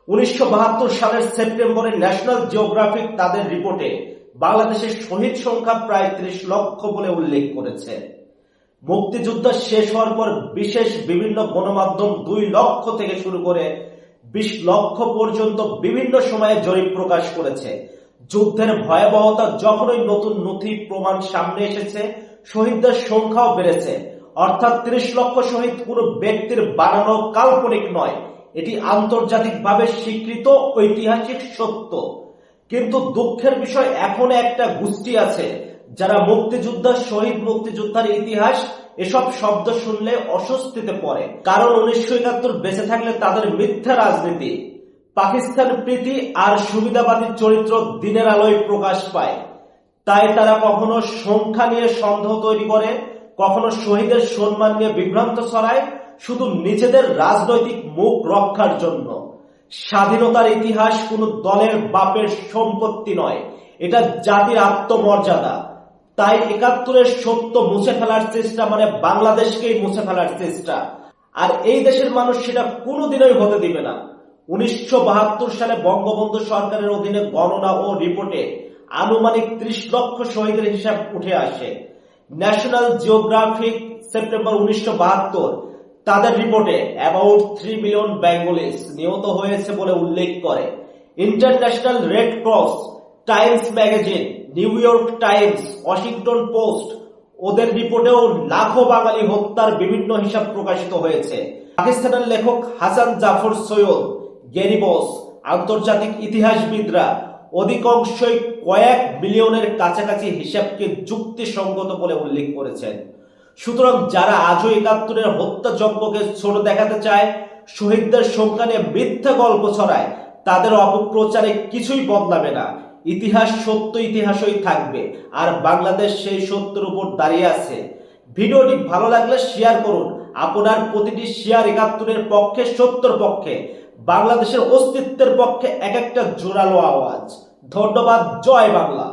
1972 সালের সেপ্টেম্বরে national geographic তাদের রিপোর্টে বাংলাদেশের শহীদ সংখ্যা প্রায় 30 লক্ষ বলে উল্লেখ করেছে। মুক্তিযুদ্ধ শেষ হওয়ার পর বিশেষ বিভিন্ন গণমাধ্যম 2 লক্ষ থেকে শুরু করে 20 লক্ষ পর্যন্ত বিভিন্ন সময়ে জরিপ প্রকাশ করেছে। যুদ্ধের ভয়াবহতা যখনই নতুন নথি প্রমাণ সামনে এসেছে, শহীদদের সংখ্যাও বেড়েছে। অর্থাৎ 30 লক্ষ শহীদ কোনো ব্যক্তির বানানো কাল্পনিক নয়, এটি আন্তর্জাতিকভাবে স্বীকৃত ঐতিহাসিক সত্য। কিন্তু দুঃখের বিষয়, এখন একটা গোষ্ঠী আছে যারা মুক্তিযোদ্ধা, শহীদ মুক্তিযোদ্ধার ইতিহাস এসব শব্দ শুনলে অস্বস্তিতে পড়ে। কারণ 1971 বেঁচে থাকলে তাদের মিথ্যা রাজনীতি, পাকিস্তান প্রীতি আর সুবিধাবাদী চরিত্র দিনের আলোয় প্রকাশ পায়। তাই তারা কখনো সংখ্যা নিয়ে সন্দেহ তৈরি করে, কখনো শহীদের সম্মান নিয়ে বিভ্রান্ত ছড়ায়, শুধু নিজেদের রাজনৈতিক মুখ রক্ষার জন্য। স্বাধীনতার ইতিহাস কোনো দলের বাপের সম্পত্তি নয়, এটা জাতির আত্মমর্যাদা। তাই 71-এর সত্য মুছে ফেলার চেষ্টা মানে বাংলাদেশকেই মুছে ফেলার চেষ্টা, আর এই দেশের মানুষ সেটা কোনোদিনই হতে দিবে না। 1972 সালে বঙ্গবন্ধু সরকারের অধীনে গণনা ও রিপোর্টে আনুমানিক 30 লক্ষ শহীদের হিসাব উঠে আসে। ন্যাশনাল জিওগ্রাফিক সেপ্টেম্বর 1972 তাদের রিপোর্টে অ্যাবাউট 3 মিলিয়ন বেঙ্গলিস নিহত হয়েছে বলে উল্লেখ করে। International red cross, Times magazine, new York Times, Washington post ওদের রিপোর্টেও লাখো বাঙালি হত্যার বিভিন্ন হিসাব প্রকাশিত হয়েছে। পাকিস্তানের লেখক হাসান জাফর সৈয়দ, গ্যারি বস, আন্তর্জাতিক ইতিহাসবিদরা অধিকাংশই কয়েক মিলিয়নের কাছাকাছি হিসাবকে যুক্তিসঙ্গত বলে উল্লেখ করেছেন। সুতরাং যারা আজও 71-এর হত্যাযজ্ঞকে ছোট দেখাতে চায়, শহীদদের সংখ্যা নিয়ে মিথ্যা গল্প ছড়ায়, তাদের অপপ্রচারে কিছুই বদলাবে না। ইতিহাস সত্য ইতিহাসই থাকবে, আর বাংলাদেশ সেই সত্যের উপর দাঁড়িয়ে আছে। ভিডিওটি ভালো লাগলে শেয়ার করুন। আপনার প্রতিটি শেয়ার 71-এর পক্ষে, সত্যের পক্ষে, বাংলাদেশের অস্তিত্বের পক্ষে এক একটা জোরালো আওয়াজ। ধন্যবাদ। জয় বাংলা।